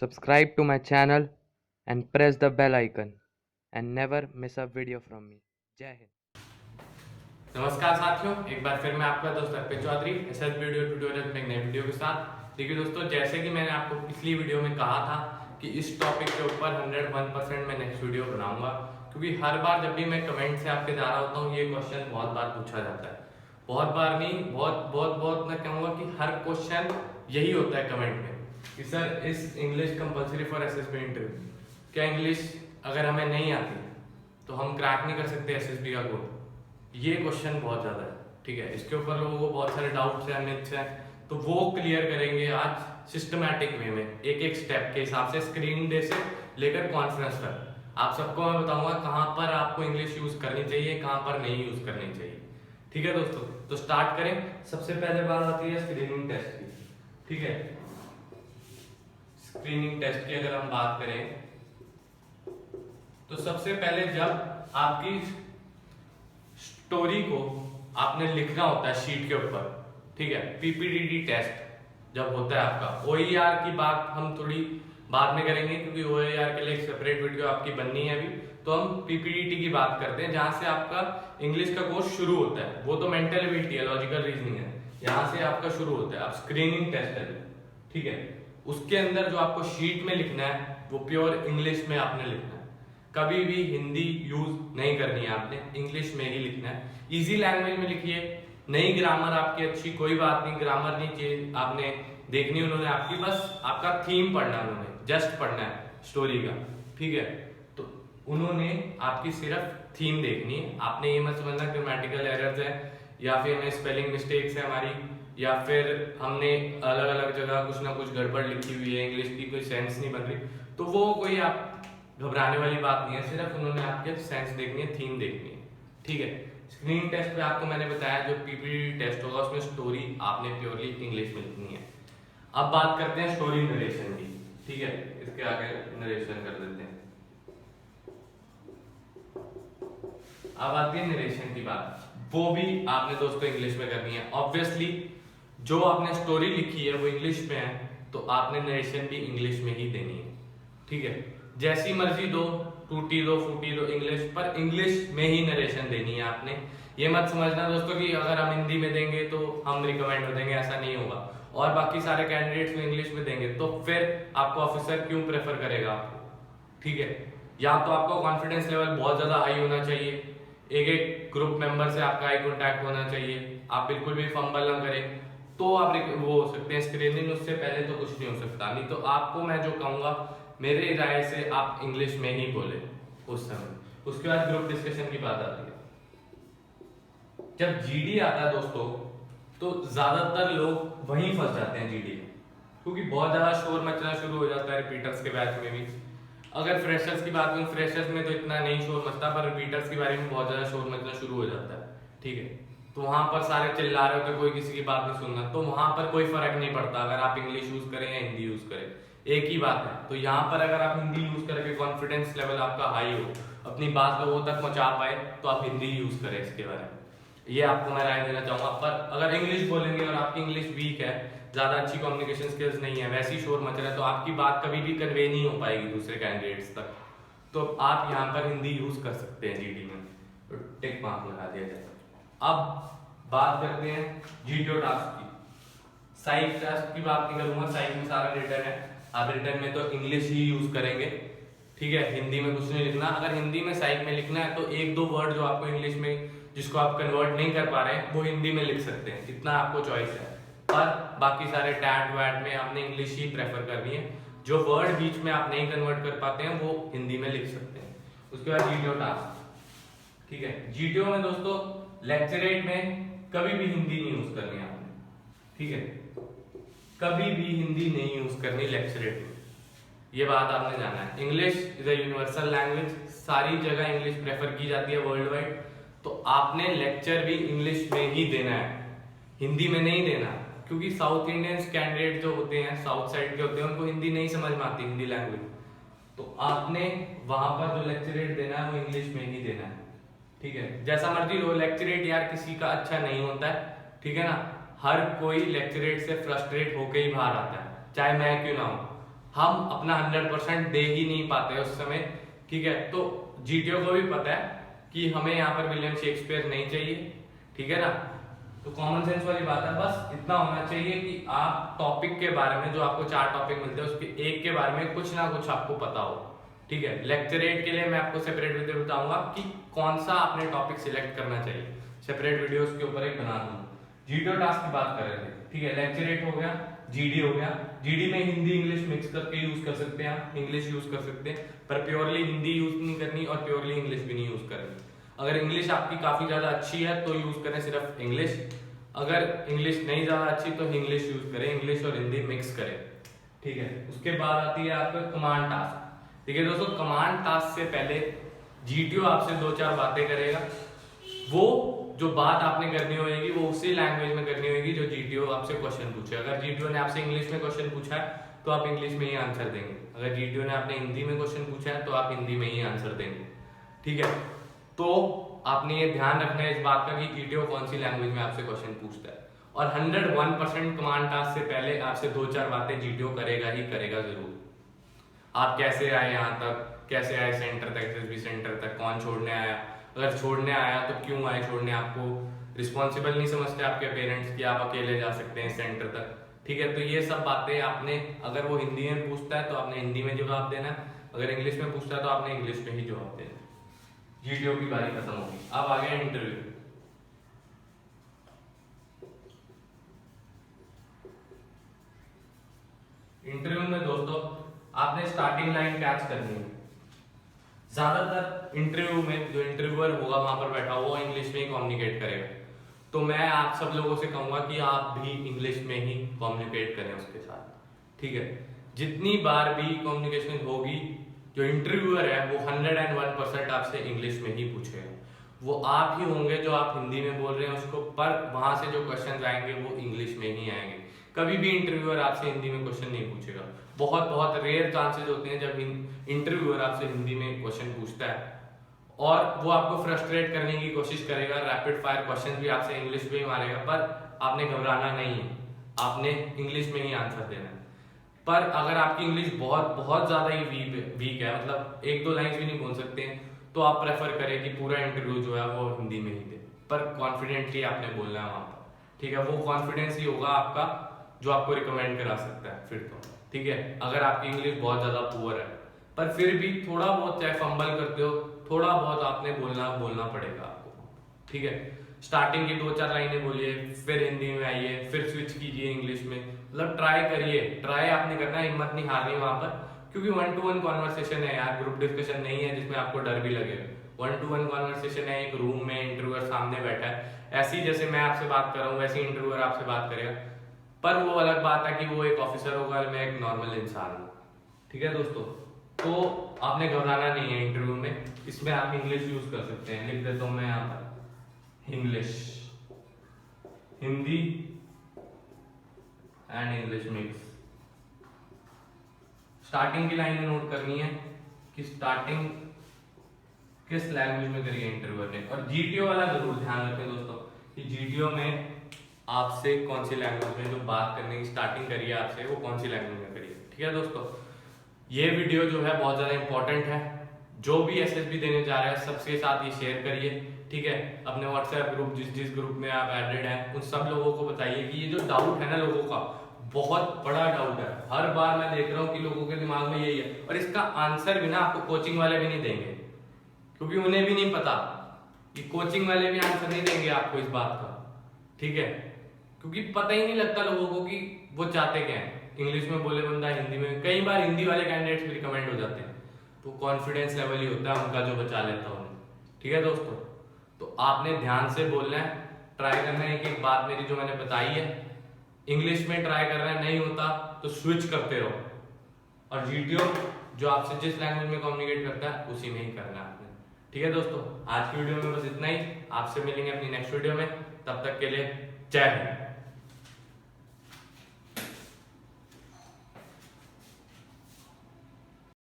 Subscribe to my channel and press the bell icon and never miss a video from me. जय हिंद। नमस्कार साथियों, एक बार फिर मैं आपका दोस्त अर्पित चौधरी एसएस वीडियो ट्यूटोरियल में एक नए वीडियो के साथ। देखिए दोस्तों, जैसे कि मैंने आपको पिछली वीडियो में कहा था कि इस टॉपिक के ऊपर 101% मैं नेक्स्ट वीडियो बनाऊंगा, क्योंकि हर बार जब भी मैं कमेंट से आपके जा रहा होता हूँ ये क्वेश्चन बहुत बार पूछा जाता है। बहुत बार नहीं, बहुत मैं कहूँगा कि हर क्वेश्चन यही होता है कमेंट में कि सर इस English compulsory for SSB interview, क्या इंग्लिश अगर हमें नहीं आती तो हम क्रैक नहीं कर सकते एसएसबी का कोड। ये क्वेश्चन बहुत ज्यादा है, ठीक है। इसके ऊपर लोगों को बहुत सारे डाउट्स हैं, मिथ्स हैं, तो वो क्लियर करेंगे आज सिस्टमैटिक वे में, एक एक स्टेप के हिसाब से, स्क्रीनिंग डे से लेकर कॉन्फ्रेंस तक। आप सबको मैं बताऊंगा कहाँ पर आपको इंग्लिश यूज करनी चाहिए, कहाँ पर नहीं यूज करनी चाहिए, ठीक है दोस्तों। तो स्टार्ट करें। सबसे पहले बात आती है स्क्रीनिंग टेस्ट की, ठीक है। स्क्रीनिंग टेस्ट की अगर हम बात करें तो सबसे पहले जब आपकी स्टोरी को आपने लिखना होता है शीट के ऊपर, ठीक है। पीपीडीटी टेस्ट जब होता है आपका, ओईआर की बात हम थोड़ी बाद में करेंगे क्योंकि ओईआर के लिए एक सेपरेट वीडियो आपकी बननी है अभी। तो हम पीपीडीटी की बात करते हैं, जहां से आपका इंग्लिश का कोर्स शुरू होता है। वो तो मेंटल एबिलिटी है, लॉजिकल रीजनिंग है, यहां से आपका शुरू होता है। अब स्क्रीनिंग टेस्ट है, ठीक है। उसके अंदर जो आपको शीट में लिखना है वो प्योर इंग्लिश में आपने लिखना है। कभी भी हिंदी यूज नहीं करनी है आपने, इंग्लिश में ही लिखना है। इजी लैंग्वेज में लिखिए। नई ग्रामर आपकी अच्छी, कोई बात नहीं, ग्रामर नहीं चाहिए आपने देखनी उन्होंने आपकी, बस आपका थीम पढ़ना है, उन्होंने जस्ट पढ़ना है स्टोरी का, ठीक है। तो उन्होंने आपकी सिर्फ थीम देखनी है। आपने ये मत समझना ग्रामेटिकल एरर्स है या फिर हमें स्पेलिंग मिस्टेक्स है हमारी, या फिर हमने अलग अलग जगह कुछ ना कुछ गड़बड़ लिखी हुई है, इंग्लिश की कोई सेंस नहीं बन रही, तो वो कोई आप घबराने वाली बात नहीं है। सिर्फ उन्होंने आपके सेंस देखनी है, थीम देखनी है, ठीक है। स्क्रीनिंग टेस्ट पे आपको मैंने बताया जो पीपीटी टेस्ट होगा उसमें स्टोरी आपने प्योरली इंग्लिश में लिखनी है। अब बात करते हैं स्टोरी नरेशन की, ठीक है। इसके आगे नरेशन कर देते हैं। अब आती है नरेशन की बात, वो भी आपने दोस्तों इंग्लिश में करनी है। ऑब्वियसली जो आपने स्टोरी लिखी है वो इंग्लिश में है, तो आपने नरेशन भी इंग्लिश में ही देनी है, ठीक है। जैसी मर्जी दो, टूटी दो, फूटी दो, इंग्लिश पर इंग्लिश में ही नरेशन देनी है आपने। ये मत समझना दोस्तों कि अगर हम हिंदी में देंगे तो हम रिकमेंड हो देंगे, ऐसा नहीं होगा। और बाकी सारे कैंडिडेट्स में इंग्लिश में देंगे तो फिर आपको ऑफिसर क्यों प्रेफर करेगा आपको, ठीक है। या तो आपका कॉन्फिडेंस लेवल बहुत ज्यादा हाई होना चाहिए, एक एक ग्रुप मेंबर से आपका आई कॉन्टैक्ट होना चाहिए, आप बिल्कुल भी फंबल ना करें, तो आप वो हो सकते हैं स्क्रीनिंग। उससे पहले तो कुछ नहीं हो सकता। नहीं तो आपको मैं जो कहूंगा, मेरे राय से आप इंग्लिश में ही बोले उस समय। उसके बाद ग्रुप डिस्कशन की बात आती है। जब जीडी आता है दोस्तों तो ज्यादातर लोग वहीं फंस जाते हैं जीडी में, क्योंकि बहुत ज्यादा शोर मचना शुरू हो जाता है रिपीटर्स के बैच में भी। अगर फ्रेशर्स की बात करूं, फ्रेशर्स में तो इतना नहीं शोर मचता, पर रिपीटर्स के बारे में बहुत ज्यादा शोर मचना शुरू हो जाता है, ठीक है। तो वहां पर सारे चिल्ला रहे होते, कोई किसी की बात नहीं सुनना, तो वहां पर कोई फर्क नहीं पड़ता अगर आप इंग्लिश यूज करें या हिंदी यूज करें, एक ही बात है। तो यहाँ पर अगर आप हिंदी यूज करके कॉन्फिडेंस लेवल आपका हाई हो, अपनी बात लोगों तक पहुंचा पाए, तो आप हिंदी यूज करें इसके बारे में। ये आपको मैं राय देना चाहूंगा। पर अगर इंग्लिश बोलेंगे और आपकी इंग्लिश वीक है, ज्यादा अच्छी कम्युनिकेशन स्किल्स नहीं है, वैसी शोर मच रहा है, तो आपकी बात कभी भी कन्वे नहीं हो पाएगी दूसरे कैंडिडेट्स तक। तो आप यहाँ पर हिंदी यूज कर सकते हैं जीडी में, तो टिक मार्क लगा दिया जाए। अब बात करते हैं जीटीओ टास्क की। साइक टास्क की बात नहीं करूंगा, साइक में सारा रिटर्न है, आप रिटर्न में तो इंग्लिश ही यूज करेंगे, ठीक है। हिंदी में कुछ नहीं लिखना। अगर हिंदी में साइक में लिखना है तो एक दो वर्ड जो आपको इंग्लिश में, जिसको आप कन्वर्ट नहीं कर पा रहे हैं, वो हिंदी में लिख सकते हैं, इतना आपको चॉइस है। पर बाकी सारे टैट वैट में आपने इंग्लिश ही प्रेफर करनी है। जो वर्ड बीच में आप नहीं कन्वर्ट कर पाते हैं वो हिंदी में लिख सकते हैं। उसके बाद जीटीओ टास्क, ठीक है। जीटीओ में दोस्तों लेक्चरेट में कभी भी हिंदी नहीं यूज करनी है आपने, ठीक है। कभी भी हिंदी नहीं यूज करनी लेक्चरेट में, ये बात आपने जाना है। English is a universal language, सारी जगह इंग्लिश प्रेफर की जाती है वर्ल्ड वाइड, तो आपने लेक्चर भी इंग्लिश में ही देना है, हिंदी में नहीं देना। क्योंकि साउथ इंडियंस कैंडिडेट जो होते हैं, साउथ साइड के होते हैं, उनको हिंदी नहीं समझ में आती, हिंदी लैंग्वेज, तो आपने वहां पर जो लेक्चरेट देना है वो इंग्लिश में ही देना है, ठीक है। जैसा मर्जी हो, लेक्चरेट यार किसी का अच्छा नहीं होता है, ठीक है ना। हर कोई लेक्चरेट से फ्रस्ट्रेट होकर ही बाहर आता है, चाहे मैं क्यों ना हूं। हम अपना 100% दे ही नहीं पाते उस समय, ठीक है। तो जीटीओ को भी पता है कि हमें यहाँ पर विलियम शेक्सपियर नहीं चाहिए, ठीक है ना। तो कॉमन सेंस वाली बात है, बस इतना होना चाहिए कि आप टॉपिक के बारे में, जो आपको 4 टॉपिक मिलते हैं उसके एक के बारे में कुछ ना कुछ आपको पता हो, ठीक है। लेक्चर 8 के लिए मैं आपको सेपरेट वीडियो बताऊंगा कि कौन सा आपने टॉपिक सिलेक्ट करना चाहिए, सेपरेट वीडियो उसके ऊपर एक बना दूंगा। जीटीओ टास्क की बात कर रहे थे, ठीक है। लेक्चर 8 हो गया, जीडी हो गया। जीडी में हिंदी इंग्लिश मिक्स करके यूज कर सकते हैं आप, इंग्लिश यूज कर सकते हैं, पर प्योरली हिंदी यूज नहीं करनी और प्योरली इंग्लिश भी नहीं यूज करनी। अगर इंग्लिश आपकी काफी ज्यादा अच्छी है तो यूज करें सिर्फ इंग्लिश, अगर इंग्लिश नहीं ज्यादा अच्छी तो इंग्लिश यूज करें, इंग्लिश और हिंदी मिक्स करें, ठीक है। उसके बाद आती है आपका कमांड टास्क, ठीक है दोस्तों। कमांड टास्क से पहले जीटीओ आपसे 2-4 बातें करेगा, वो जो बात आपने करनी होगी वो उसी लैंग्वेज में करनी होगी जो जीटीओ आपसे क्वेश्चन पूछे। अगर जीटीओ ने आपसे इंग्लिश में क्वेश्चन पूछा है तो आप इंग्लिश में ही आंसर देंगे, अगर जीटीओ ने आपने हिंदी में क्वेश्चन पूछा है तो आप हिंदी में ही आंसर देंगे, ठीक है। तो आपने ये ध्यान रखना है इस बात का कि जीटीओ कौन सी लैंग्वेज में आपसे क्वेश्चन पूछता है। और 101% कमांड टास्क से पहले आपसे 2-4 बातें जीटीओ करेगा ही करेगा जरूर। आप कैसे आए यहाँ तक, कैसे आए सेंटर तक, एसएसबी सेंटर तक, कौन छोड़ने आया, अगर छोड़ने आया तो क्यों आए छोड़ने, आपको रिस्पॉन्सिबल नहीं समझते आपके पेरेंट्स कि आप अकेले जा सकते हैं सेंटर तक, ठीक है। तो ये सब बातें आपने, अगर वो हिंदी में पूछता है तो आपने हिंदी में जवाब देना है, अगर इंग्लिश में पूछता है तो आपने इंग्लिश में ही जवाब देना है। जीटीओ की बारी खत्म होगी। अब आ गया इंटरव्यू। इंटरव्यू में दोस्तों आपने स्टार्टिंग लाइन कैच करनी है। ज्यादातर इंटरव्यू में जो इंटरव्यूअर होगा वहां पर बैठा हुआ वो इंग्लिश में ही कम्युनिकेट करेगा, तो मैं आप सब लोगों से कहूंगा कि आप भी इंग्लिश में ही कम्युनिकेट करें उसके साथ, ठीक है। जितनी बार भी कम्युनिकेशन होगी, जो इंटरव्यूअर है वो 101% आपसे इंग्लिश में ही पूछेगा। वो आप ही होंगे जो आप हिंदी में बोल रहे हैं उसको, पर वहां से जो क्वेश्चन आएंगे वो इंग्लिश में ही आएंगे। कभी भी इंटरव्यूअर आपसे हिंदी में क्वेश्चन नहीं पूछेगा। बहुत बहुत रेयर चांसेस होते हैं जब इंटरव्यूअर आपसे हिंदी में क्वेश्चन पूछता है और वो आपको फ्रस्ट्रेट करने की कोशिश करेगा, रैपिड फायर क्वेश्चन भी आपसे इंग्लिश में ही मारेगा, पर आपने घबराना नहीं है, आपने इंग्लिश में ही आंसर देना है। पर अगर आपकी इंग्लिश बहुत बहुत ज्यादा ही वीक है, मतलब 1-2 लाइन्स भी नहीं बोल सकते हैं, तो आप प्रेफर करें कि पूरा इंटरव्यू जो है वो हिंदी में ही दे, पर कॉन्फिडेंटली आपने बोलना है वहां पर, ठीक है। वो कॉन्फिडेंस ही होगा आपका जो आपको रिकमेंड करा सकता है फिर तो, ठीक है। अगर आपकी इंग्लिश बहुत ज्यादा पुअर है, पर फिर भी थोड़ा बहुत चाहे फंबल करते हो, थोड़ा बहुत आपने बोलना पड़ेगा आपको, ठीक है। स्टार्टिंग की 2-4 लाइनें बोलिए, फिर हिंदी में आइए, फिर स्विच कीजिए इंग्लिश में, मतलब ट्राई करिए, ट्राई आपने करना है, हिम्मत नहीं हारनी वहां पर, क्योंकि 1-to-1 कॉन्वर्सेशन है यार, ग्रुप डिस्कशन नहीं है जिसमें आपको डर भी लगेगा। 1-to-1 कॉन्वर्सेशन है, एक रूम में इंटरव्यूअर सामने बैठा है, ऐसी जैसे मैं आपसे बात कर रहा हूँ वैसे इंटरव्यूअर आपसे बात करेगा, पर वो अलग बात है कि वो एक ऑफिसर होगा और मैं एक नॉर्मल इंसान हूँ, ठीक है दोस्तों। तो आपने घबराना नहीं है इंटरव्यू में, इसमें आप इंग्लिश यूज कर सकते हैं। लिख देता हूं मैं यहाँ पर English, Hindi and English mix. Starting की लाइन नोट करनी है कि स्टार्टिंग किस लैंग्वेज में करिए इंटरव्यू ने, और जीटीओ वाला जरूर ध्यान रखें दोस्तों कि जीटीओ में आपसे कौन सी लैंग्वेज में जो बात करने की स्टार्टिंग करिए आपसे, वो कौन सी लैंग्वेज में करिए, ठीक है दोस्तों। ये वीडियो जो है बहुत ज्यादा इंपॉर्टेंट है, जो भी एसएसबी देने जा रहा है सबके साथ ये शेयर करिए, ठीक है। अपने व्हाट्सएप ग्रुप, जिस ग्रुप में आप एडेड हैं उन सब लोगों को बताइए कि ये जो डाउट है ना लोगों का, बहुत बड़ा डाउट है, हर बार मैं देख रहा हूँ कि लोगों के दिमाग में यही है, और इसका आंसर भी ना आपको कोचिंग वाले भी नहीं देंगे, क्योंकि उन्हें भी नहीं पता, कि कोचिंग वाले भी आंसर नहीं देंगे आपको इस बात का, ठीक है। क्योंकि पता ही नहीं लगता लोगों को कि वो चाहते क्या है, इंग्लिश में बोले बंदा हिंदी में, कई बार हिंदी वाले कैंडिडेट्स भी रिकमेंड हो जाते हैं, तो कॉन्फिडेंस लेवल ही होता है उनका जो बचा लेता है उन्हें, ठीक है दोस्तों। तो आपने ध्यान से बोलना है, ट्राई करना है, एक बात मेरी जो मैंने बताई है, इंग्लिश में ट्राई करना है, नहीं होता तो स्विच करते रहो, और जीटीओ जो आपसे जिस लैंग्वेज में कम्युनिकेट करता है उसी में ही करना है आपने, ठीक है दोस्तों। आज की वीडियो में बस इतना ही, आपसे मिलेंगे अपनी नेक्स्ट वीडियो में, तब तक के लिए जय हिंद।